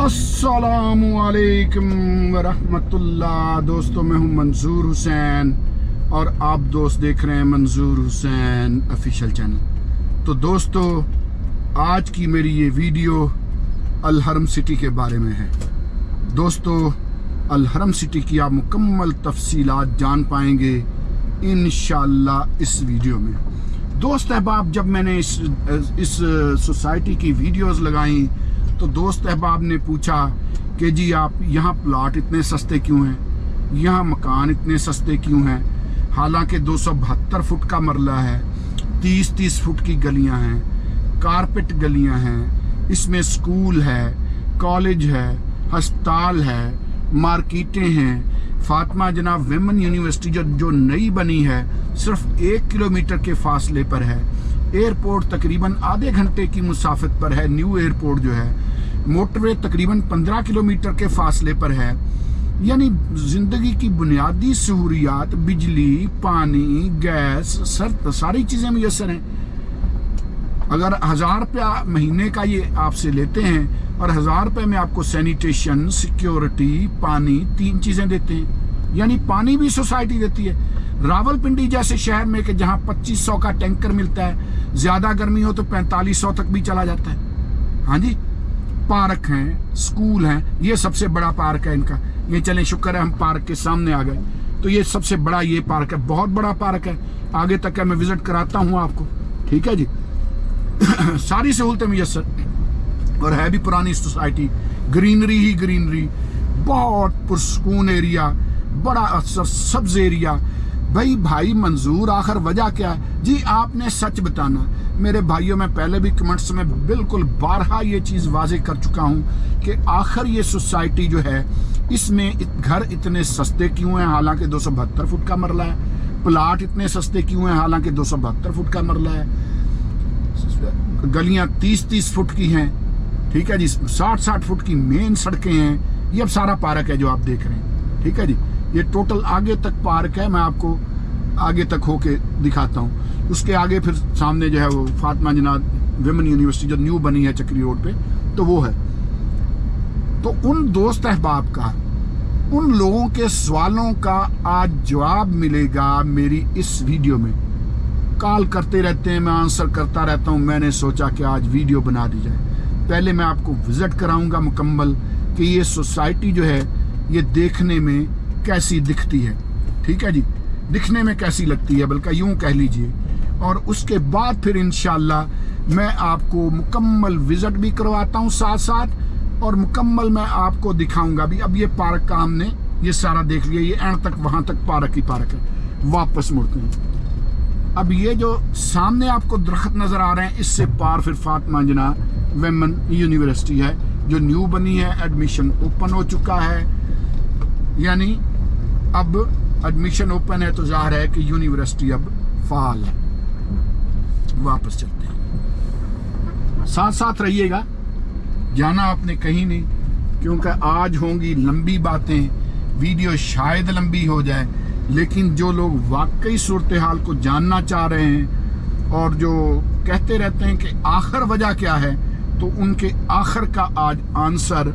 अस्सलामुअलैकुम वरहमतुल्लाह। दोस्तों, मैं हूं मंजूर हुसैन और आप दोस्त देख रहे हैं मंजूर हुसैन ऑफिशियल चैनल। तो दोस्तों, आज की मेरी ये वीडियो अल हरम सिटी के बारे में है। दोस्तों, अल हरम सिटी की आप मुकम्मल तफसीलात जान पाएंगे इंशाअल्लाह इस वीडियो में। दोस्त अहबाब, जब मैंने इस सोसाइटी की वीडियोस लगाई तो दोस्त अहबाब ने पूछा कि जी आप यहाँ प्लाट इतने सस्ते क्यों हैं, यहाँ मकान इतने सस्ते क्यों हैं, हालांकि 272 फुट का मरला है, 30-30 फुट की गलियाँ हैं, कारपेट गलियाँ हैं, इसमें स्कूल है, कॉलेज है, अस्पताल है, मार्केटें हैं। फातिमा जनाब विमेन यूनिवर्सिटी जो नई बनी है सिर्फ 1 किलोमीटर के फासले पर है। एयरपोर्ट तकरीबन आधे घंटे की मुसाफत पर है। न्यू एयरपोर्ट जो है, मोटरवे तकरीबन 15 किलोमीटर के फासले पर है। यानी जिंदगी की बुनियादी सहूलियात, बिजली, पानी, गैस, सारी चीजें मुयसर हैं। अगर 1000 रुपया महीने का ये आपसे लेते हैं और 1000 रुपये में आपको सैनिटेशन, सिक्योरिटी, पानी, 3 चीजें देते हैं। यानी पानी भी सोसाइटी देती है। रावलपिंडी जैसे शहर में कि जहां 2500 का टैंकर मिलता है, ज्यादा गर्मी हो तो 4500 तक भी चला जाता है। हाँ जी, पार्क हैं, स्कूल हैं। ये सबसे बड़ा पार्क है इनका। ये चलें, शुक्र है हम पार्क के सामने आ गए। तो ये सबसे बड़ा ये पार्क है, बहुत बड़ा पार्क है। आगे तक का मैं विजिट कराता हूँ आपको, ठीक है जी। सारी सहूलतें मुयसर और है भी पुरानी सोसाइटी। ग्रीनरी ही ग्रीनरी, बहुत पुरसकून एरिया, बड़ा सब्ज एरिया। भाई मंजूर, आखिर वजह क्या है जी? आपने सच बताना। मेरे भाइयों, मैं पहले भी कमेंट्स में बिल्कुल बारहा ये चीज़ वाज़ेह कर चुका हूँ कि आखिर ये सोसाइटी जो है, इसमें घर इतने सस्ते क्यों हैं हालांकि 272 फुट का मरला है। प्लाट इतने सस्ते क्यों हैं हालांकि 272 फुट का मरला है। गलियाँ 30-30 फुट की हैं, ठीक है जी। 60-60 फुट की मेन सड़कें हैं। ये अब सारा पार्क है जो आप देख रहे हैं, ठीक है जी। ये टोटल आगे तक पार्क है। मैं आपको आगे तक होके दिखाता हूँ। उसके आगे फिर सामने जो है वो फातिमा जनाब विमेन यूनिवर्सिटी जो न्यू बनी है चक्री रोड पे, तो वो है। तो उन दोस्त अहबाब का, उन लोगों के सवालों का आज जवाब मिलेगा मेरी इस वीडियो में। कॉल करते रहते हैं, मैं आंसर करता रहता हूँ। मैंने सोचा कि आज वीडियो बना दी जाए। पहले मैं आपको विजिट कराऊंगा मुकम्मल कि ये सोसाइटी जो है ये देखने में कैसी दिखती है, ठीक है जी। दिखने में कैसी लगती है, बल्कि यूं कह लीजिए। और उसके बाद फिर इंशाल्लाह मैं आपको मुकम्मल विजिट भी करवाता हूं साथ साथ, और मुकम्मल मैं आपको दिखाऊंगा भी। अब ये पार्क का हमने ये सारा देख लिया, ये एंड तक वहां तक पार्क ही पार्क है। वापस मुड़ते हैं। अब ये जो सामने आपको दरख्त नजर आ रहे हैं, इससे पार फिर फातिमा जनाब विमेन यूनिवर्सिटी है जो न्यू बनी है। एडमिशन ओपन हो चुका है, यानी अब एडमिशन ओपन है तो जाहिर है कि यूनिवर्सिटी अब फाल है। वापस चलते हैं, साथ साथ रहिएगा, जाना आपने कहीं नहीं, क्योंकि आज होंगी लंबी बातें। वीडियो शायद लंबी हो जाए, लेकिन जो लोग वाकई सूरत हाल को जानना चाह रहे हैं और जो कहते रहते हैं कि आखिर वजह क्या है, तो उनके आखिर का आज आंसर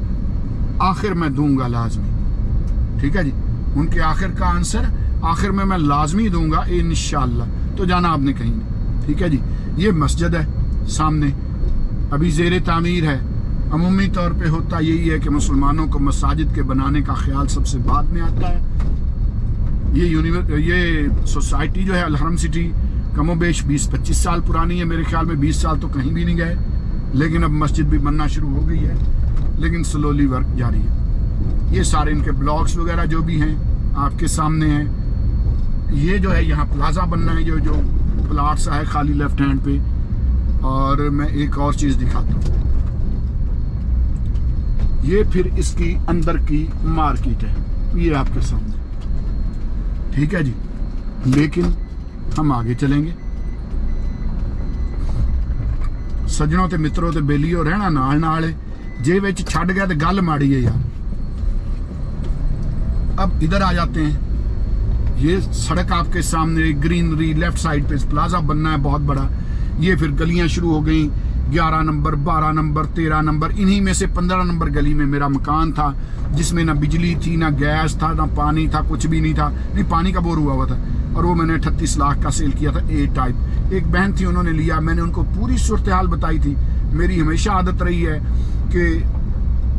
आखिर में दूंगा लाजमी, ठीक है जी। उनके आखिर का आंसर आखिर में मैं लाजमी दूंगा इंशाअल्लाह। तो जाना आपने कहीं नहीं, ठीक है जी। ये मस्जिद है सामने, अभी ज़ेरे तामीर है। अमूमी तौर पे होता यही है कि मुसलमानों को मसाजिद के बनाने का ख्याल सबसे बाद में आता है। ये सोसाइटी जो है अल हरम सिटी कमोबेश 20-25 साल पुरानी है। मेरे ख्याल में 20 साल तो कहीं भी नहीं गए, लेकिन अब मस्जिद भी बनना शुरू हो गई है, लेकिन स्लोली वर्क जारी है। ये सारे इनके ब्लॉक्स वगैरह जो भी हैं आपके सामने हैं। ये जो है यहाँ प्लाजा बनना है, जो प्लाट सा है खाली लेफ्ट हैंड पे। और मैं एक और चीज़ दिखाता हूँ, ये फिर इसकी अंदर की मार्केट है, ये आपके सामने, ठीक है जी। लेकिन हम आगे चलेंगे। सज्जनों ते मित्रों ते बेलियो, रहना नाल नाल जे विच छड़ गया तो गल माड़ी है यार। अब इधर आ जाते हैं। ये सड़क आपके सामने, ग्रीनरी, लेफ्ट साइड पे प्लाजा बनना है बहुत बड़ा। ये फिर गलियां शुरू हो गई, 11 नंबर, 12 नंबर, 13 नंबर, इन्हीं में से 15 नंबर गली में मेरा मकान था, जिसमें ना बिजली थी, ना गैस था, ना पानी था, कुछ भी नहीं था। नहीं, पानी का बोर हुआ था, और वो मैंने 38 लाख का सेल किया था, ए टाइप। एक बहन थी, उन्होंने लिया, मैंने उनको पूरी सूरत हाल बताई थी। मेरी हमेशा आदत रही है कि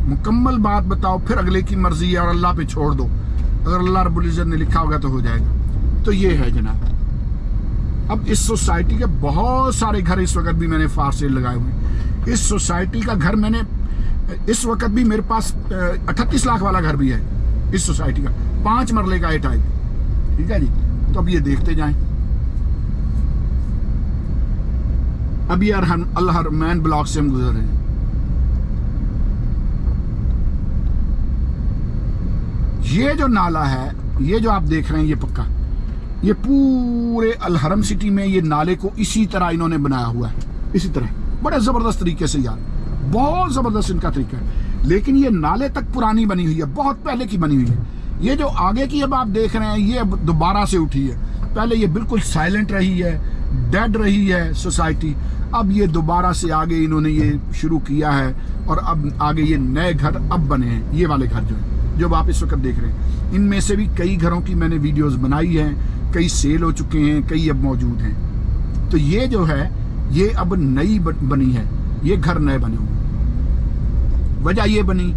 मुकम्मल बात बताओ, फिर अगले की मर्जी है और अल्लाह पे छोड़ दो। अगर अल्लाह रब्बुल इज्जत ने लिखा होगा तो हो जाएगा। तो ये है जनाब। अब इस सोसाइटी के बहुत सारे घर इस वक्त भी मैंने फार सेल लगाए हुए हैं। इस सोसाइटी का घर मैंने इस वक्त भी मेरे पास 38 लाख वाला घर भी है इस सोसाइटी का, 5 मरले का ए टाइप। ठीक है जी। तो अब ये देखते जाएं। अब ये अल हरमैन ब्लॉक से हम गुजर रहे हैं। ये जो नाला है, ये जो आप देख रहे हैं, ये पक्का, ये पूरे अल हरम सिटी में ये नाले को इसी तरह इन्होंने बनाया हुआ है, इसी तरह बड़े जबरदस्त तरीके से यार, बहुत जबरदस्त इनका तरीका है। लेकिन ये नाले तक पुरानी बनी हुई है, बहुत पहले की बनी हुई है। ये जो आगे की अब आप देख रहे हैं, ये अब दोबारा से उठी है। पहले ये बिल्कुल साइलेंट रही है, डेड रही है सोसाइटी। अब ये दोबारा से आगे इन्होंने ये शुरू किया है, और अब आगे ये नए घर अब बने हैं। ये वाले घर जो है, जो आप इस वक्त देख रहे हैं, इनमें से भी कई घरों की मैंने वीडियोस बनाई हैं, कई सेल हो चुके हैं, कई अब मौजूद हैं। तो ये जो है, ये अब नई बनी है, ये घर नए बने हुए। वजह ये बनी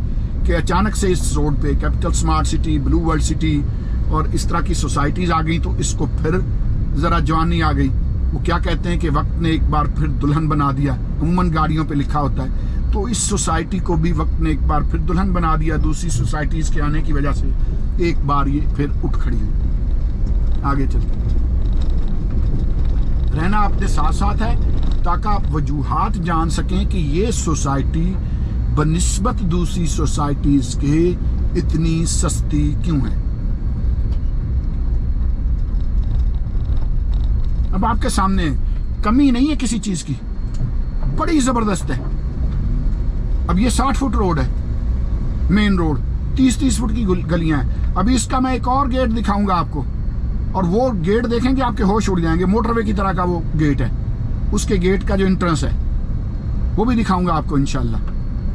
कि अचानक से इस रोड पे capital smart city, blue world city और इस तरह की सोसाइटीज आ गई, तो इसको फिर जरा जवानी आ गई। वो क्या कहते हैं कि वक्त ने एक बार फिर दुल्हन बना दिया, अमूमन गाड़ियों पे लिखा होता है। तो इस सोसाइटी को भी वक्त ने एक बार फिर दुल्हन बना दिया। दूसरी सोसाइटीज के आने की वजह से एक बार ये फिर उठ खड़ी हुई। आगे चलते रहना अपने साथ साथ है, ताकि आप वजूहात जान सकें कि ये सोसाइटी बनिस्बत दूसरी सोसाइटीज के इतनी सस्ती क्यों है। अब आपके सामने कमी नहीं है किसी चीज की, बड़ी जबरदस्त है। अब ये 60 फुट रोड है, मेन रोड, 30-30 फुट की गलियां हैं। अभी इसका मैं एक और गेट दिखाऊंगा आपको, और वो गेट देखेंगे आपके होश उड़ जाएंगे। मोटरवे की तरह का वो गेट है, उसके गेट का जो एंट्रेंस है वो भी दिखाऊंगा आपको इंशाल्लाह।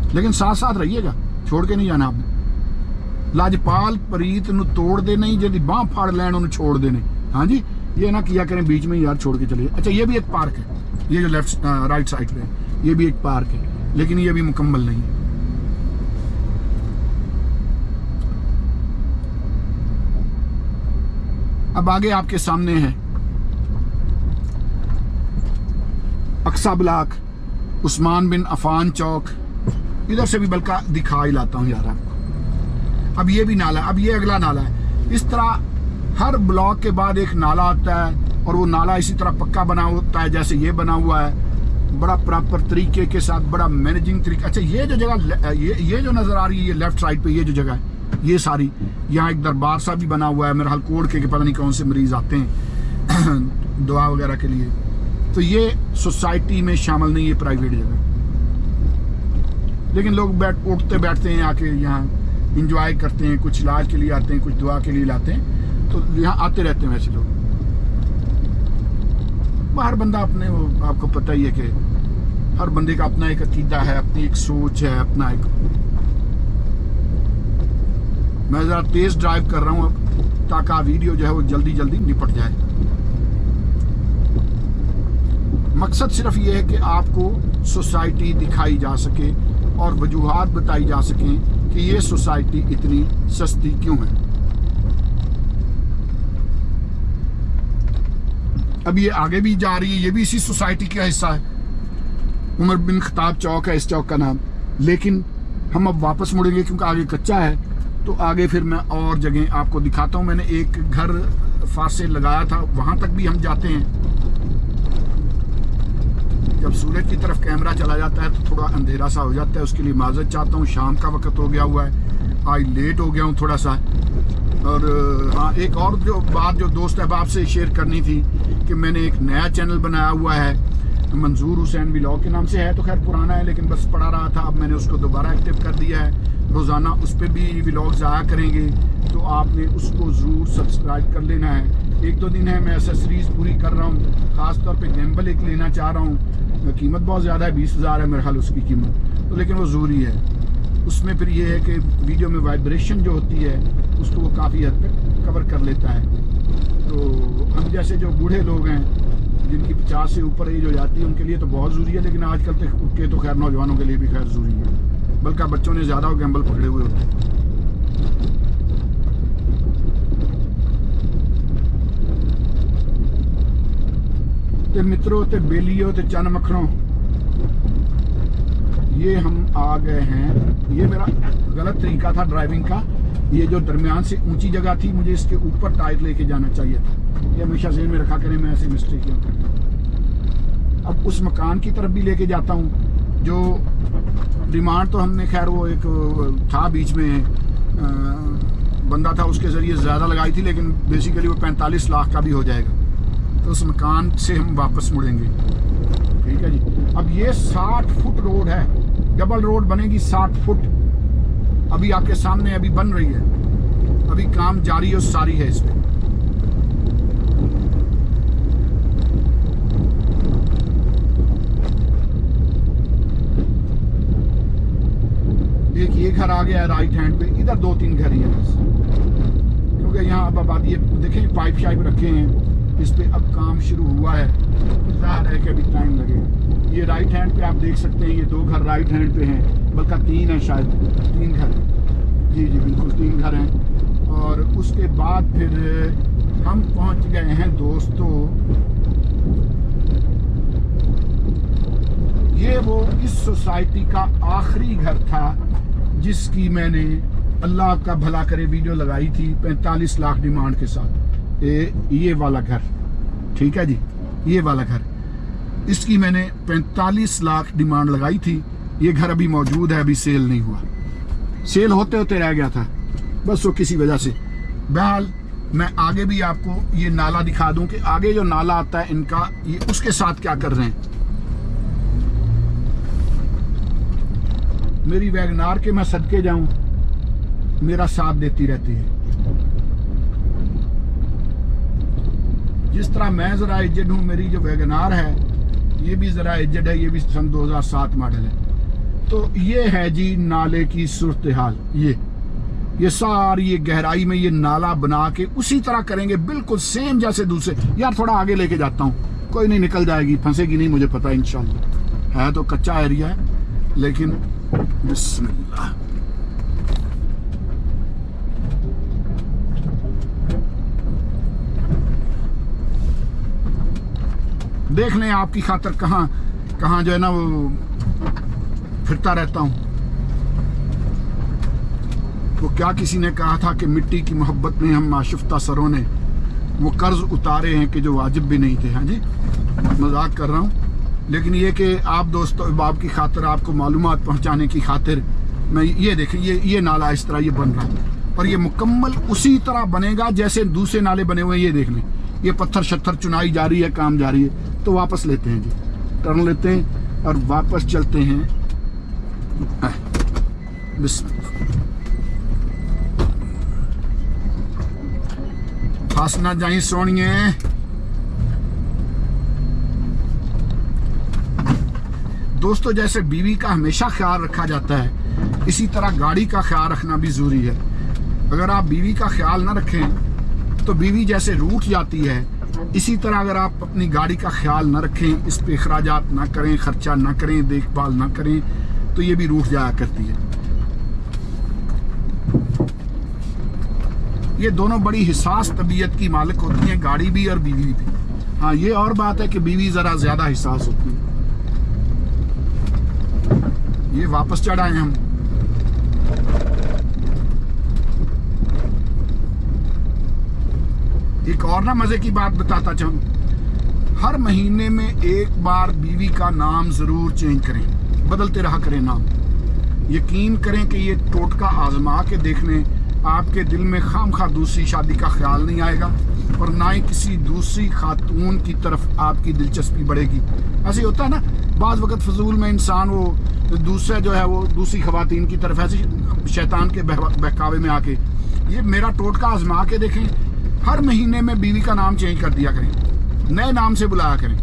लेकिन साथ साथ रहिएगा, छोड़ के नहीं जाना आपने। लाजपाल परीत नु तोड़ दे नहीं, यदि बाह फाड़ लैन उन्हें छोड़ देने। हाँ जी, ये ना किया करें बीच में यार, छोड़ के चलिए। अच्छा, ये भी एक पार्क है, ये जो लेफ्ट राइट साइड पे है, ये भी एक पार्क है, लेकिन ये भी मुकम्मल नहीं है। अब आगे आपके सामने है अक्सा ब्लॉक, उस्मान बिन अफान चौक, इधर से भी बल्कि दिखा ही लाता हूँ यार आपको। अब ये भी नाला, अब ये अगला नाला है। इस तरह हर ब्लॉक के बाद एक नाला आता है, और वो नाला इसी तरह पक्का बना होता है जैसे ये बना हुआ है, बड़ा प्रॉपर तरीके के साथ, बड़ा मैनेजिंग तरीका। अच्छा, ये जो जगह ये जो नजर आ रही है, ये लेफ्ट साइड पे ये जो जगह है, ये सारी, यहाँ एक दरबार सा भी बना हुआ है, मेरे हाल कोड के पता नहीं कौन से मरीज आते हैं दुआ वगैरह के लिए। तो ये सोसाइटी में शामिल नहीं, ये प्राइवेट जगह। लेकिन लोग उठते बैठते हैं आके, यहाँ इंजॉय करते हैं, कुछ इलाज के लिए आते हैं, कुछ दुआ के लिए लाते हैं, तो यहाँ आते रहते हैं वैसे लोग। हर बंदा अपने, वो आपको पता ही है कि हर बंदे का अपना एक अकीदा है, अपनी एक सोच है, अपना एक। मैं ज़रा तेज़ ड्राइव कर रहा हूँ अब, ताकि वीडियो जो है वो जल्दी जल्दी निपट जाए। मकसद सिर्फ ये है कि आपको सोसाइटी दिखाई जा सके और वजूहात बताई जा सकें कि ये सोसाइटी इतनी सस्ती क्यों है। अब ये आगे भी जा रही है, ये भी इसी सोसाइटी का हिस्सा है, उमर बिन खताब चौक है इस चौक का नाम। लेकिन हम अब वापस मुड़ेंगे क्योंकि आगे कच्चा है, तो आगे फिर मैं और जगह आपको दिखाता हूँ। मैंने एक घर फासे लगाया था, वहाँ तक भी हम जाते हैं। जब सूरज की तरफ कैमरा चला जाता है तो थोड़ा अंधेरा सा हो जाता है, उसके लिए माजरत चाहता हूँ। शाम का वक्त हो गया हुआ है, आज लेट हो गया हूँ थोड़ा सा। और हाँ, एक और जो बात जो दोस्त अहबाब से शेयर करनी थी कि मैंने एक नया चैनल बनाया हुआ है, मंजूर हुसैन व्लॉग के नाम से है। तो खैर पुराना है, लेकिन बस पड़ा रहा था, अब मैंने उसको दोबारा एक्टिव कर दिया है। रोज़ाना उस पर भी व्लॉग्स आया करेंगे, तो आपने उसको ज़रूर सब्सक्राइब कर लेना है। 1-2 दिन है, मैं एसेसरीज़ पूरी कर रहा हूँ, ख़ास तौर पे गिम्बल एक लेना चाह रहा हूँ। कीमत बहुत ज़्यादा है, 20,000 है मेरे ख्याल उसकी कीमत, तो लेकिन वो ज़रूरी है। उसमें फिर ये है कि वीडियो में वाइब्रेशन जो होती है उसको वो काफ़ी हद तक कवर कर लेता है। तो हम जैसे जो बूढ़े लोग हैं जिनकी 50 से ऊपर एज हो जाती है उनके लिए तो बहुत ज़रूरी है, लेकिन आजकल तक के तो खैर नौजवानों के लिए भी खैर ज़रूरी है, बल्कि बच्चों ने ज़्यादा गैम्बल पकड़े हुए होते हैं। ते मित्रों ते बेलियो ते चन मखनों, ये हम आ गए हैं। ये मेरा गलत तरीका था ड्राइविंग का, ये जो दरमियान से ऊंची जगह थी मुझे इसके ऊपर टायर लेके जाना चाहिए था, ये हमेशा ज़हन में रखा करें, मैं ऐसे मिस्टेक क्यों करता। अब उस मकान की तरफ भी लेके जाता हूँ जो डिमांड तो हमने खैर वो एक था बीच में बंदा था उसके ज़रिए ज़्यादा लगाई थी, लेकिन बेसिकली वो 45 लाख का भी हो जाएगा, तो उस मकान से हम वापस मुड़ेंगे। ठीक है जी। अब ये 60 फुट रोड है, डबल रोड बनेगी 60 फुट, अभी आपके सामने अभी बन रही है, अभी काम जारी और सारी है इस पे। एक ये घर आ गया है राइट हैंड पे, इधर 2-3 घर ही है बस, क्योंकि यहाँ अब आबादी देखें पाइप शाइप रखे हैं इस पे, अब काम शुरू हुआ है, ज़ाहिर है कि अभी टाइम लगेगा। ये राइट हैंड पे आप देख सकते हैं, ये 2 घर राइट हैंड पे हैं, बल्कि 3 है शायद, 3 घर हैं जी जी बिल्कुल 3 घर हैं। और उसके बाद फिर हम पहुंच गए हैं दोस्तों, ये वो इस सोसाइटी का आखिरी घर था जिसकी मैंने अल्लाह का भला करे वीडियो लगाई थी 45 लाख डिमांड के साथ। ये वाला घर, ठीक है जी, ये वाला घर, इसकी मैंने 45 लाख डिमांड लगाई थी। ये घर अभी मौजूद है, अभी सेल नहीं हुआ, सेल होते होते रह गया था बस वो किसी वजह से। बहरहाल मैं आगे भी आपको ये नाला दिखा दूं कि आगे जो नाला आता है इनका, ये उसके साथ क्या कर रहे हैं। मेरी वैगनार के मैं सदके जाऊं, मेरा साथ देती रहती है। जिस तरह मैं ज़रा एजेड हूँ, मेरी जो वैगनार है ये भी ज़रा एजेड है, ये भी सन 2007 मॉडल है। तो ये है जी नाले की सूरत हाल, ये सारी ये गहराई में ये नाला बना के उसी तरह करेंगे बिल्कुल सेम जैसे दूसरे। यार थोड़ा आगे लेके जाता हूँ, कोई नहीं निकल जाएगी, फंसेगी नहीं, मुझे पता है इंशाल्लाह। है तो कच्चा एरिया है लेकिन बिस्मिल्लाह। देख लें आपकी खातर कहाँ जो है ना वो फिरता रहता हूँ। वो क्या किसी ने कहा था कि मिट्टी की मोहब्बत में हम आशिफ्ता सरों ने वो कर्ज उतारे हैं कि जो वाजिब भी नहीं थे। हाँ जी, मजाक कर रहा हूँ, लेकिन ये कि आप दोस्तों बाप की खातिर, आपको मालूमात पहुँचाने की खातिर मैं ये देखें, ये नाला इस तरह ये बन रहा है और ये मुकम्मल उसी तरह बनेगा जैसे दूसरे नाले बने हुए हैं। ये देख लें, ये पत्थर शत्थर चुनाई जा रही है, काम जारी है। तो वापस लेते हैं जी, टर्न लेते हैं और वापस चलते हैं। फंस ना जाई सोनिए। दोस्तों जैसे बीवी का हमेशा ख्याल रखा जाता है, इसी तरह गाड़ी का ख्याल रखना भी जरूरी है। अगर आप बीवी का ख्याल ना रखें तो बीवी जैसे रूठ जाती है, इसी तरह अगर आप अपनी गाड़ी का ख्याल ना रखें, इस पे अखराजात ना करें, खर्चा ना करें, देखभाल ना करें, तो ये भी रूठ जाया करती है। ये दोनों बड़ी हिसास तबीयत की मालिक होती हैं, गाड़ी भी और बीवी भी। हाँ, ये और बात है कि बीवी ज़रा ज़्यादा हिसास होती है। ये वापस चढ़ाए हम। एक और ना मजे की बात बताता चाहूँ, हर महीने में एक बार बीवी का नाम जरूर चेंज करें, बदलते रहा करें नाम। यकीन करें कि ये टोटका आजमा के देख लें, आपके दिल में खामखा दूसरी शादी का ख्याल नहीं आएगा और ना ही किसी दूसरी खातून की तरफ आपकी दिलचस्पी बढ़ेगी। ऐसे होता है ना, बाज़ वक़्त फजूल में इंसान वो दूसरा जो है वो दूसरी खवातीन की तरफ ऐसे शैतान के बहकावे में आके। ये मेरा टोटका आजमा के देखें, हर महीने में बीवी का नाम चेंज कर दिया करें, नए नाम से बुलाया करें।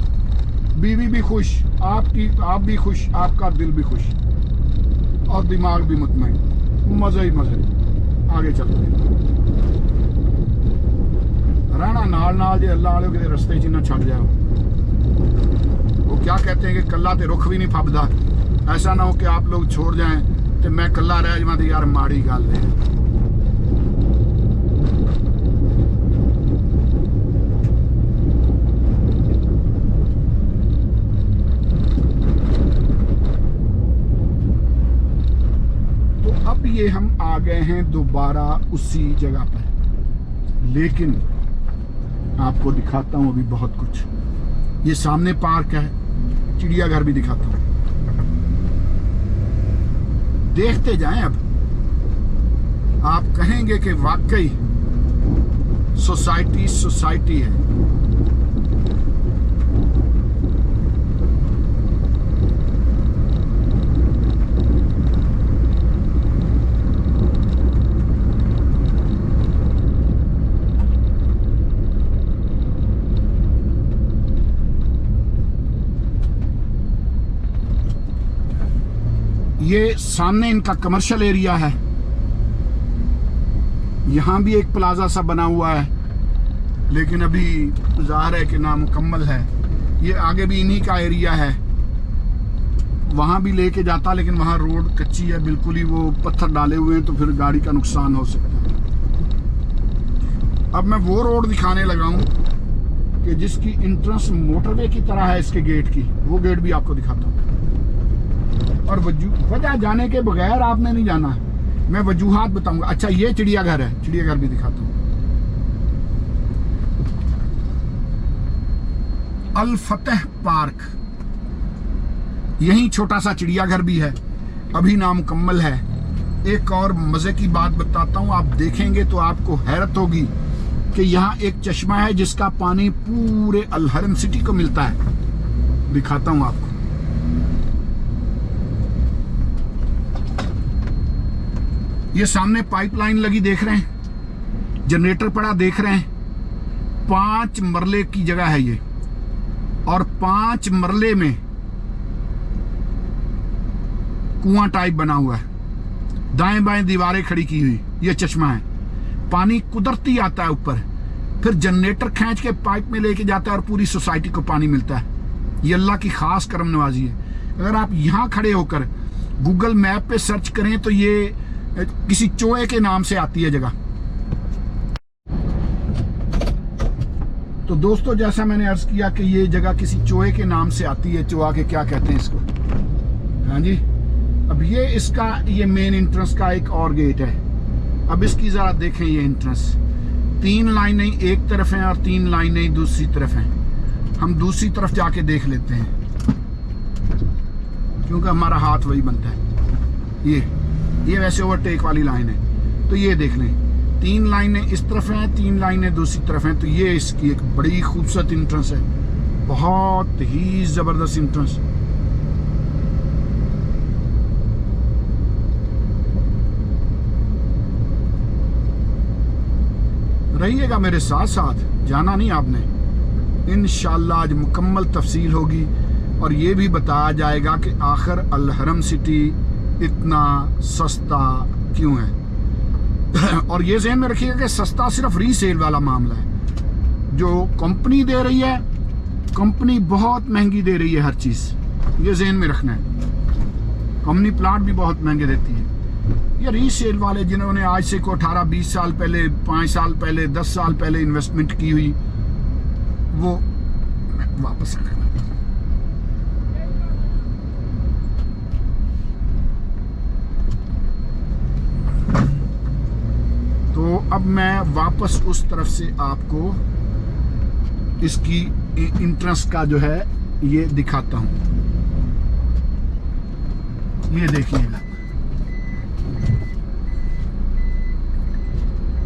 बीवी भी खुश, आप भी खुश, आपका दिल भी खुश और दिमाग भी मुतमईन, मज़े ही मज़े। आगे चलते हैं। रहना नाल नाल जे अल्लाह वाले किते रस्ते च ना छड़ जाओ। वो क्या कहते हैं कि कल्ला ते रुख भी नहीं फबदा। ऐसा ना हो कि आप लोग छोड़ जाएं तो मैं कल्ला रह जावां ते यार माड़ी गल है। तो अब ये हम आ गए हैं दोबारा उसी जगह पर, लेकिन आपको दिखाता हूं अभी बहुत कुछ। ये सामने पार्क है, चिड़ियाघर भी दिखाता हूं, देखते जाएं। अब आप कहेंगे कि वाकई सोसाइटी है। ये सामने इनका कमर्शियल एरिया है। यहाँ भी एक प्लाजा सा बना हुआ है, लेकिन अभी ज़ाहिर है कि नामुकम्मल है। ये आगे भी इन्हीं का एरिया है, वहाँ भी लेके जाता, लेकिन वहाँ रोड कच्ची है बिल्कुल ही, वो पत्थर डाले हुए हैं तो फिर गाड़ी का नुकसान हो सकता है। अब मैं वो रोड दिखाने लगा हूँ कि जिसकी इंट्रेंस मोटरवे की तरह है इसके गेट की, वो गेट भी आपको दिखाता हूँ। और वजह जाने के बगैर आपने नहीं जाना, मैं वजूहात बताऊंगा। अच्छा, ये चिड़ियाघर है, चिड़ियाघर भी दिखाता हूँ। अल फतेह पार्क, यही छोटा सा चिड़ियाघर भी है, अभी नामुकम्मल है। एक और मजे की बात बताता हूँ, आप देखेंगे तो आपको हैरत होगी कि यहाँ एक चश्मा है जिसका पानी पूरे अल हरम सिटी को मिलता है। दिखाता हूँ आपको। ये सामने पाइपलाइन लगी देख रहे हैं, जनरेटर पड़ा देख रहे हैं। 5 मरले की जगह है ये, और 5 मरले में कुआं टाइप बना हुआ है, दाएं बाएं दीवारें खड़ी की हुई। ये चश्मा है, पानी कुदरती आता है ऊपर, फिर जनरेटर खींच के पाइप में लेके जाता है और पूरी सोसाइटी को पानी मिलता है। ये अल्लाह की खास करम नवाजी है। अगर आप यहाँ खड़े होकर गूगल मैप पे सर्च करें तो ये किसी चोए के नाम से आती है जगह। तो दोस्तों, जैसा मैंने अर्ज किया कि ये जगह किसी चोए के नाम से आती है। चोआ के क्या कहते हैं इसको, हाँ जी। अब ये इसका ये मेन एंट्रेंस का एक और गेट है। अब इसकी जरा देखें, ये एंट्रेंस 3 लाइनें एक तरफ हैं और 3 लाइनें दूसरी तरफ हैं। हम दूसरी तरफ जाके देख लेते हैं, क्योंकि हमारा हाथ वही बनता है। ये वैसे ओवरटेक वाली लाइन है, तो ये देख लें 3 लाइनें इस तरफ हैं, 3 लाइनें दूसरी तरफ हैं। तो ये इसकी एक बड़ी खूबसूरत एंट्रेंस है, बहुत ही जबरदस्त एंट्रेंस। रहिएगा मेरे साथ साथ, जाना नहीं आपने। इंशाल्लाह आज मुकम्मल तफसील होगी और ये भी बताया जाएगा कि आखिर अल हरम सिटी इतना सस्ता क्यों है। और ये ज़हन में रखिएगा कि सस्ता सिर्फ रीसेल वाला मामला है। जो कंपनी दे रही है, कंपनी बहुत महंगी दे रही है हर चीज़, ये ज़हन में रखना है। कंपनी प्लाट भी बहुत महंगे देती है। ये रीसेल वाले जिन्होंने आज से को 18-20 साल पहले, 5 साल पहले, 10 साल पहले इन्वेस्टमेंट की हुई, वो वापस आ। तो अब मैं वापस उस तरफ से आपको इसकी इंट्रेंस का जो है ये दिखाता हूं। ये देखिएगा,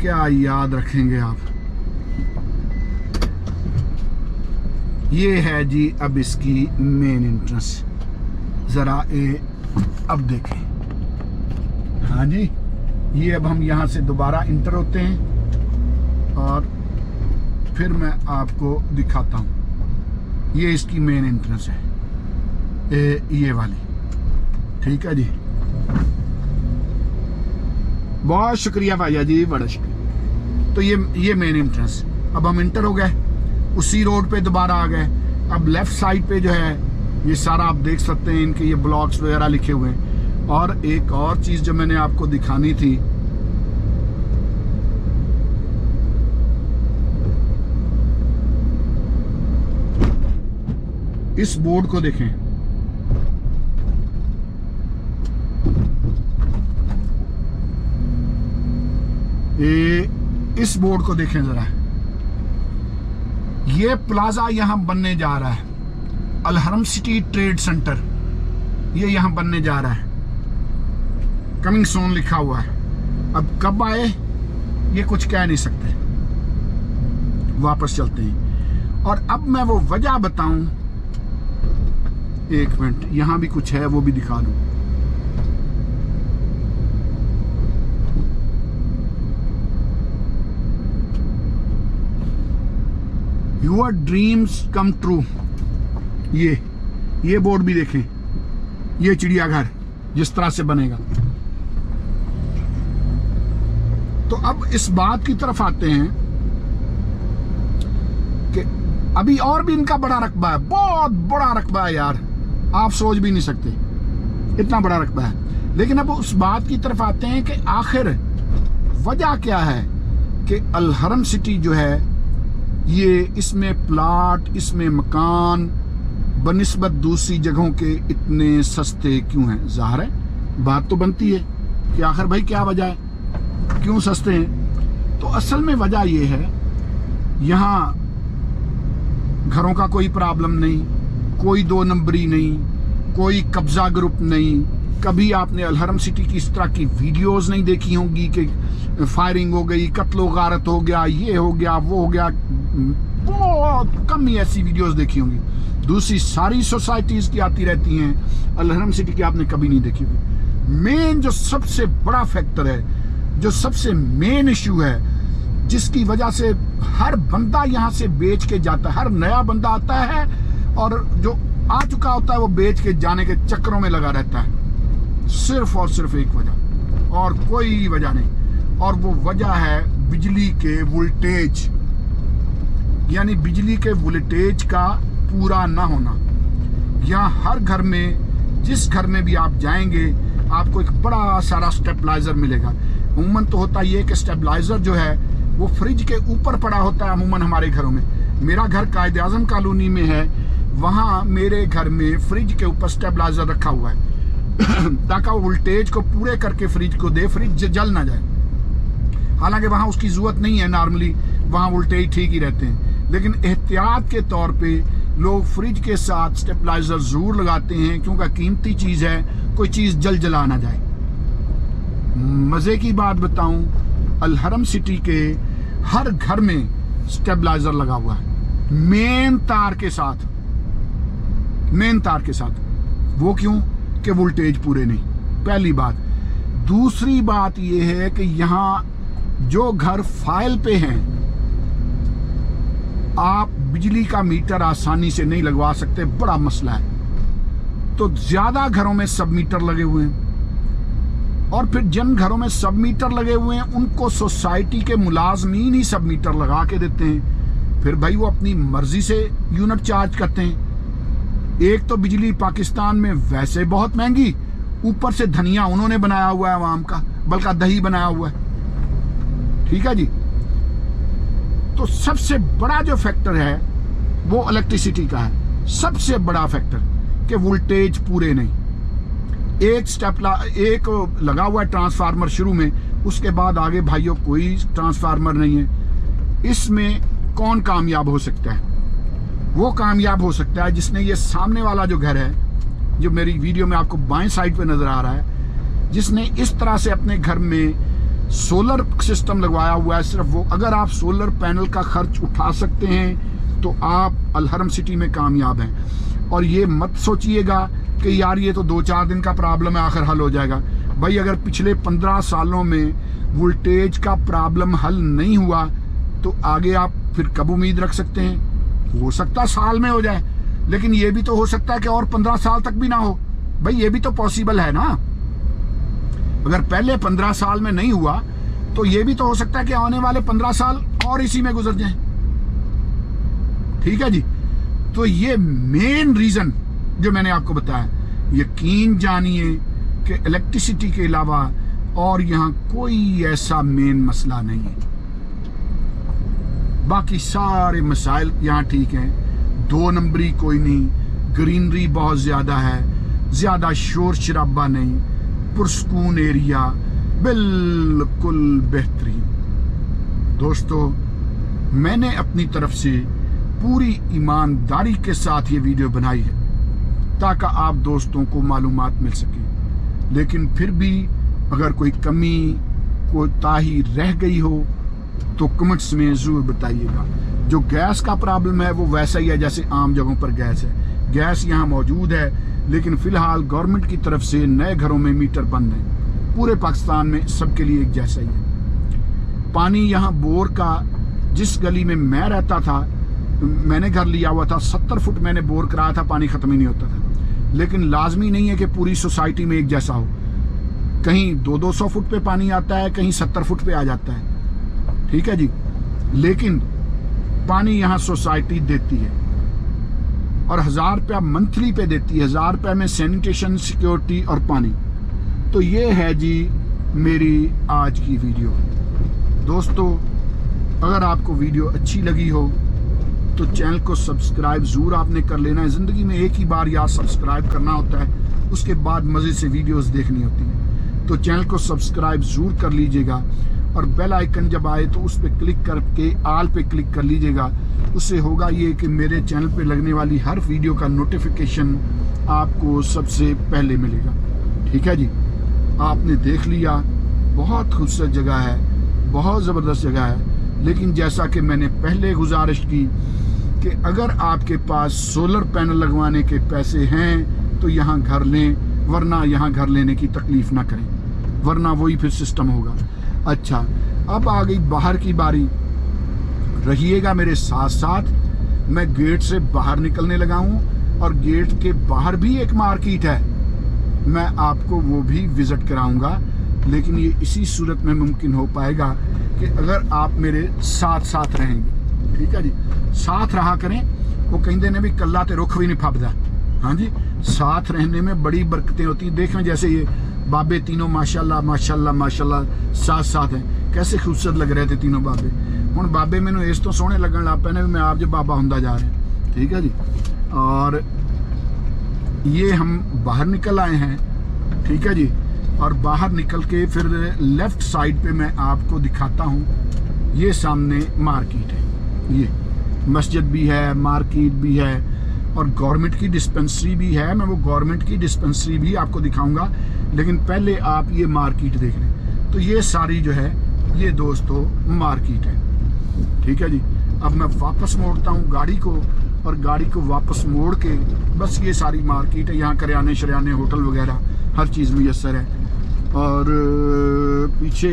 क्या याद रखेंगे आप। ये है जी अब इसकी मेन एंट्रेंस, जरा अब देखें। हाँ जी, ये अब हम यहाँ से दोबारा इंटर होते हैं और फिर मैं आपको दिखाता हूँ। ये इसकी मेन एंट्रेंस है। ये वाली। ठीक है जी, बहुत शुक्रिया भाइया जी, बड़ा शुक्रिया। तो ये मेन एंट्रेंस। अब हम इंटर हो गए, उसी रोड पे दोबारा आ गए। अब लेफ्ट साइड पे जो है ये सारा आप देख सकते हैं, इनके ये ब्लॉक्स वगैरह लिखे हुए हैं। और एक और चीज़ जो मैंने आपको दिखानी थी, इस बोर्ड को देखें। इस बोर्ड को देखें जरा। ये प्लाजा यहां बनने जा रहा है, अल हरम सिटी ट्रेड सेंटर, ये यहां बनने जा रहा है। कमिंग सून लिखा हुआ है। अब कब आए ये कुछ कह नहीं सकते। वापस चलते हैं और अब मैं वो वजह बताऊं। एक मिनट, यहां भी कुछ है, वो भी दिखा दूं। योर ड्रीम्स कम ट्रू, ये बोर्ड भी देखें। ये चिड़ियाघर जिस तरह से बनेगा। तो अब इस बात की तरफ आते हैं कि अभी और भी इनका बड़ा रकबा है, बहुत बड़ा रकबा है यार, आप सोच भी नहीं सकते इतना बड़ा रकबा है। लेकिन अब उस बात की तरफ आते हैं कि आखिर वजह क्या है कि अल हरम सिटी जो है ये, इसमें प्लाट, इसमें मकान बनिस्बत दूसरी जगहों के इतने सस्ते क्यों हैं। ज़ाहिर है बात तो बनती है कि आखिर भाई क्या वजह है, क्यों सस्ते हैं। तो असल में वजह ये है, यहाँ घरों का कोई प्रॉब्लम नहीं, कोई दो नंबरी नहीं, कोई कब्जा ग्रुप नहीं। कभी आपने अल हरम सिटी की इस तरह की वीडियोस नहीं देखी होंगी कि फायरिंग हो गई, कत्लो गारत हो गया, ये हो गया, वो हो गया। बहुत कम ही ऐसी वीडियोस देखी होंगी। दूसरी सारी सोसाइटीज की आती रहती हैं, अल हरम सिटी की आपने कभी नहीं देखी होगी। मेन जो सबसे बड़ा फैक्टर है, जो सबसे मेन इशू है, जिसकी वजह से हर बंदा यहाँ से बेच के जाता है, हर नया बंदा आता है और जो आ चुका होता है वो बेच के जाने के चक्करों में लगा रहता है। सिर्फ और सिर्फ एक वजह, और कोई वजह नहीं, और वो वजह है बिजली के वोल्टेज, यानी बिजली के वोल्टेज का पूरा ना होना। यहाँ हर घर में, जिस घर में भी आप जाएंगे आपको एक बड़ा सारा स्टेबलाइजर मिलेगा। अमूमन तो होता ये कि स्टेबलाइजर जो है वो फ्रिज के ऊपर पड़ा होता है अमूमन हमारे घरों में। मेरा घर कायदे आजम कॉलोनी में है, वहाँ मेरे घर में फ्रिज के ऊपर स्टेबलाइजर रखा हुआ है ताकि वो वोल्टेज को पूरे करके फ्रिज को दे, फ्रिज जल ना जाए। हालांकि वहाँ उसकी जरूरत नहीं है, नॉर्मली वहाँ वोल्टेज ठीक ही रहते हैं, लेकिन एहतियात के तौर पे लोग फ्रिज के साथ स्टेबलाइजर जरूर लगाते हैं, क्योंकि कीमती चीज़ है, कोई चीज़ जला ना जाए। मज़े की बात बताऊं, अल हरम सिटी के हर घर में स्टेबलाइजर लगा हुआ है, मेन तार के साथ। वो क्यों? कि वोल्टेज पूरे नहीं, पहली बात। दूसरी बात यह है कि यहाँ जो घर फाइल पे हैं, आप बिजली का मीटर आसानी से नहीं लगवा सकते, बड़ा मसला है। तो ज्यादा घरों में सब मीटर लगे हुए हैं, और फिर जिन घरों में सब मीटर लगे हुए हैं उनको सोसाइटी के मुलाजमीन ही सब मीटर लगा के देते हैं। फिर भाई वो अपनी मर्जी से यूनिट चार्ज करते हैं। एक तो बिजली पाकिस्तान में वैसे बहुत महंगी, ऊपर से धनिया उन्होंने बनाया हुआ है आवाम का, बल्कि दही बनाया हुआ है। ठीक है जी। तो सबसे बड़ा जो फैक्टर है वो इलेक्ट्रिसिटी का है, सबसे बड़ा फैक्टर, कि वोल्टेज पूरे नहीं। एक लगा हुआ है ट्रांसफार्मर शुरू में, उसके बाद आगे भाइयों कोई ट्रांसफार्मर नहीं है। इसमें कौन कामयाब हो सकता है? वो कामयाब हो सकता है जिसने ये सामने वाला जो घर है, जो मेरी वीडियो में आपको बाएं साइड पे नजर आ रहा है, जिसने इस तरह से अपने घर में सोलर सिस्टम लगवाया हुआ है। सिर्फ वो, अगर आप सोलर पैनल का खर्च उठा सकते हैं तो आप अल हरम सिटी में कामयाब हैं। और ये मत सोचिएगा कि यार ये तो 2-4 दिन का प्रॉब्लम है, आखिर हल हो जाएगा। भाई अगर पिछले 15 सालों में वोल्टेज का प्रॉब्लम हल नहीं हुआ तो आगे आप फिर कब उम्मीद रख सकते हैं? हो सकता साल में हो जाए, लेकिन ये भी तो हो सकता है कि और 15 साल तक भी ना हो। भाई ये भी तो पॉसिबल है ना। अगर पहले 15 साल में नहीं हुआ तो ये भी तो हो सकता है कि आने वाले 15 साल और इसी में गुजर जाएं। ठीक है जी। तो ये मेन रीजन जो मैंने आपको बताया, यकीन जानिए कि इलेक्ट्रिसिटी के अलावा और यहां कोई ऐसा मेन मसला नहीं है। बाकी सारे मसाइल यहां ठीक हैं, 2 नंबरी कोई नहीं, ग्रीनरी बहुत ज्यादा है, ज्यादा शोर शराबा नहीं, पुरस्कून एरिया, बिल्कुल बेहतरीन। दोस्तों मैंने अपनी तरफ से पूरी ईमानदारी के साथ ये वीडियो बनाई है ताकि आप दोस्तों को मालूमात मिल सके। लेकिन फिर भी अगर कोई कमी कोताही रह गई हो तो कमेंट्स में जरूर बताइएगा। जो गैस का प्रॉब्लम है वो वैसा ही है जैसे आम जगहों पर गैस है। गैस यहाँ मौजूद है, लेकिन फिलहाल गवर्नमेंट की तरफ से नए घरों में मीटर बंद है। पूरे पाकिस्तान में सबके लिए एक जैसा ही है। पानी यहाँ बोर का, जिस गली में मैं रहता था, मैंने घर लिया हुआ था, 70 फुट मैंने बोर कराया था, पानी खत्म ही नहीं होता था। लेकिन लाजमी नहीं है कि पूरी सोसाइटी में एक जैसा हो। कहीं 200-200 फुट पे पानी आता है, कहीं 70 फुट पे आ जाता है। ठीक है जी। लेकिन पानी यहाँ सोसाइटी देती है और 1000 रुपया मंथली पे देती है। 1000 रुपये में सैनिटेशन, सिक्योरिटी और पानी। तो ये है जी मेरी आज की वीडियो। दोस्तों अगर आपको वीडियो अच्छी लगी हो तो चैनल को सब्सक्राइब ज़रूर आपने कर लेना है। ज़िंदगी में एक ही बार यार सब्सक्राइब करना होता है, उसके बाद मज़े से वीडियोस देखनी होती हैं। तो चैनल को सब्सक्राइब ज़रूर कर लीजिएगा और बेल आइकन जब आए तो उस पर क्लिक करके आल पे क्लिक कर लीजिएगा। उससे होगा ये कि मेरे चैनल पे लगने वाली हर वीडियो का नोटिफिकेशन आपको सबसे पहले मिलेगा। ठीक है जी। आपने देख लिया, बहुत खूबसूरत जगह है, बहुत ज़बरदस्त जगह है। लेकिन जैसा कि मैंने पहले गुजारिश की कि अगर आपके पास सोलर पैनल लगवाने के पैसे हैं तो यहाँ घर लें, वरना यहाँ घर लेने की तकलीफ ना करें, वरना वही फिर सिस्टम होगा। अच्छा, अब आ गई बाहर की बारी। रहिएगा मेरे साथ साथ। मैं गेट से बाहर निकलने लगा हूँ और गेट के बाहर भी एक मार्केट है, मैं आपको वो भी विजिट कराऊंगा। लेकिन ये इसी सूरत में मुमकिन हो पाएगा कि अगर आप मेरे साथ साथ रहेंगे। ठीक है जी। साथ रहा करें। वो कहते ने भी कल्ला ते रुख भी नहीं फबदा। हाँ जी, साथ रहने में बड़ी बरकतें होती हैं। देखें जैसे ये बाबे तीनों माशाल्लाह माशाल्लाह माशाल्लाह साथ साथ हैं, कैसे खूबसूरत लग रहे थे तीनों बाबे। हुण बाबे मैनू इस तो सोहने लगन लग पे ने, मैं आप जो बाबा हुंदा जा रहा है। ठीक है जी। और ये हम बाहर निकल आए हैं। ठीक है जी। और बाहर निकल के फिर लेफ्ट साइड पे मैं आपको दिखाता हूँ, ये सामने मार्केट है। ये मस्जिद भी है, मार्केट भी है और गवर्नमेंट की डिस्पेंसरी भी है। मैं वो गवर्नमेंट की डिस्पेंसरी भी आपको दिखाऊंगा, लेकिन पहले आप ये मार्केट देख लें। तो ये सारी जो है ये दोस्तों मार्केट है। ठीक है जी। अब मैं वापस मोड़ता हूँ गाड़ी को और गाड़ी को वापस मोड़ के बस ये सारी मार्केट है। यहाँ करियाने शरियाने, होटल वगैरह हर चीज़ मुयस्सर है। और पीछे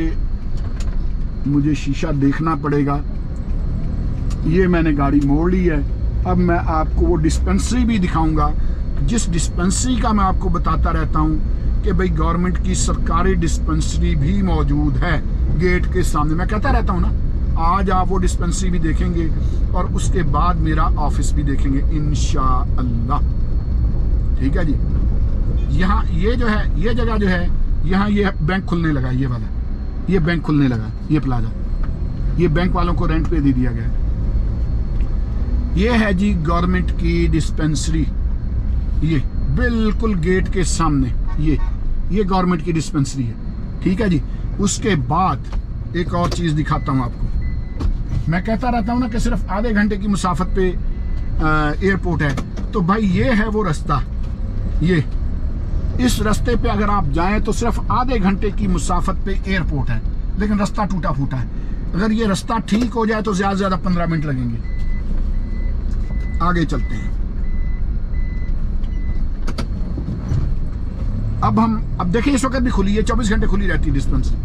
मुझे शीशा देखना पड़ेगा। ये मैंने गाड़ी मोड़ ली है। अब मैं आपको वो डिस्पेंसरी भी दिखाऊंगा, जिस डिस्पेंसरी का मैं आपको बताता रहता हूँ कि भाई गवर्नमेंट की सरकारी डिस्पेंसरी भी मौजूद है गेट के सामने। मैं कहता रहता हूँ ना, आज आप वो डिस्पेंसरी भी देखेंगे और उसके बाद मेरा ऑफिस भी देखेंगे इंशाअल्लाह। ठीक है जी। यहाँ ये जो है, ये जगह जो है, यहाँ ये बैंक खुलने लगा, ये वाला, ये बैंक खुलने लगा, ये प्लाजा, ये बैंक वालों को रेंट पे दे दिया गया। ये है जी गवर्नमेंट की डिस्पेंसरी, ये बिल्कुल गेट के सामने ये गवर्नमेंट की डिस्पेंसरी है। ठीक है जी। उसके बाद एक और चीज़ दिखाता हूँ आपको। मैं कहता रहता हूँ ना कि सिर्फ आधे घंटे की मुसाफत पे एयरपोर्ट है, तो भाई ये है वो रास्ता। ये इस रास्ते पे अगर आप जाएं तो सिर्फ आधे घंटे की मुसाफत पे एयरपोर्ट है, लेकिन रास्ता टूटा फूटा है। अगर ये रास्ता ठीक हो जाए तो ज़्यादा से ज़्यादा 15 मिनट लगेंगे। आगे चलते हैं। अब देखिए इस वक्त भी खुली है, 24 घंटे खुली रहती है डिस्पेंसरी।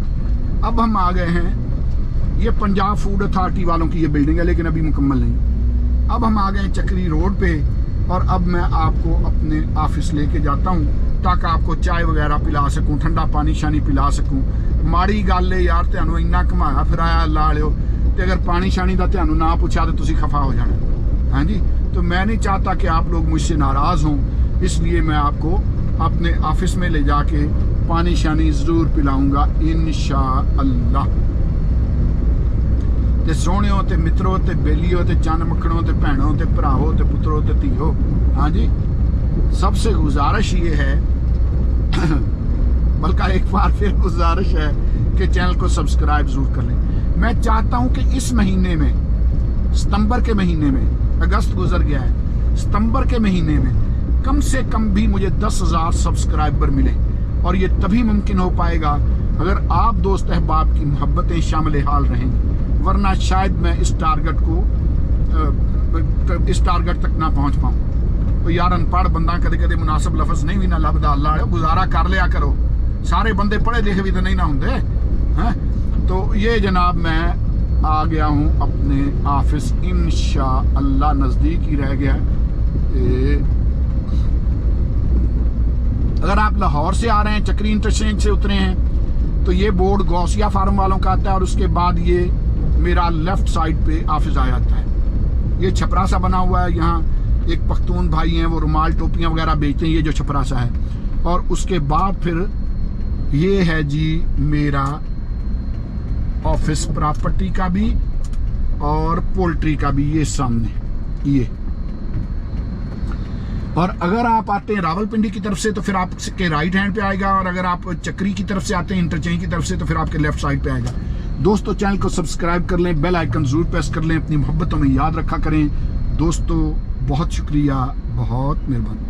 अब हम आ गए हैं, ये पंजाब फूड अथॉरिटी वालों की ये बिल्डिंग है, लेकिन अभी मुकम्मल नहीं। अब हम आ गए हैं चक्री रोड पे। और अब मैं आपको अपने ऑफिस लेके जाता हूँ ताकि आपको चाय वगैरह पिला सकूँ, ठंडा पानी शानी पिला सकूँ। माड़ी गल है यार, तुहानू इन्ना घुमाया फिराया ला लियो तो अगर पानी शानी का तुहानू ना पूछा तो तुसी खफा हो जाना। हाँ जी, तो मैं नहीं चाहता कि आप लोग मुझसे नाराज़ हों, इसलिए मैं आपको अपने ऑफिस में ले जाके पानी शानी ज़रूर पिलाऊंगा इंशाअल्लाह। ते सोहणियों ते मित्रों ते बेलियों ते चन मखणों ते भैनों ते भरावों ते पुत्रों ते धीओ, हाँ जी, सबसे गुजारिश ये है बल्कि एक बार फिर गुजारिश है कि चैनल को सब्सक्राइब जरूर कर लें। मैं चाहता हूं कि इस महीने में, सितंबर के महीने में, अगस्त गुजर गया है, सितंबर के महीने में कम से कम भी मुझे 10,000 सब्सक्राइबर मिले। और ये तभी मुमकिन हो पाएगा अगर आप दोस्त अहबाब की मोहब्बतें शामिल हाल रहेंगी, वरना शायद मैं इस टारगेट तक ना पहुंच पाऊँ। तो यार अनपढ़ बंदा कदे कदे मुनासिब लफज नहीं भी ना लभदा, अल्लाह गुजारा कर लिया करो, सारे बंदे पढ़े लिखे भी तो नहीं ना होंगे हैं। तो ये जनाब मैं आ गया हूँ अपने ऑफिस इंशाअल्लाह, नज़दीक ही रह गया। अगर आप लाहौर से आ रहे हैं, चक्री इंटरचेंज से उतरे हैं, तो ये बोर्ड गौसिया फार्म वालों का आता है और उसके बाद ये मेरा लेफ्ट साइड पे ऑफिस आ जाता है। ये छपरा सा बना हुआ है, यहाँ एक पख्तून भाई हैं वो रुमाल टोपियाँ वगैरह बेचते हैं, ये जो छपरा सा है। और उसके बाद फिर ये है जी मेरा ऑफिस, प्रॉपर्टी का भी और पोल्ट्री का भी, ये सामने ये। और अगर आप आते हैं रावलपिंडी की तरफ से तो फिर आपके राइट हैंड पे आएगा, और अगर आप चक्री की तरफ से आते हैं इंटरचेंज की तरफ से तो फिर आपके लेफ्ट साइड पे आएगा। दोस्तों चैनल को सब्सक्राइब कर लें, बेल आइकन जरूर प्रेस कर लें, अपनी मोहब्बतों में याद रखा करें। दोस्तों बहुत शुक्रिया, बहुत मेहरबानी।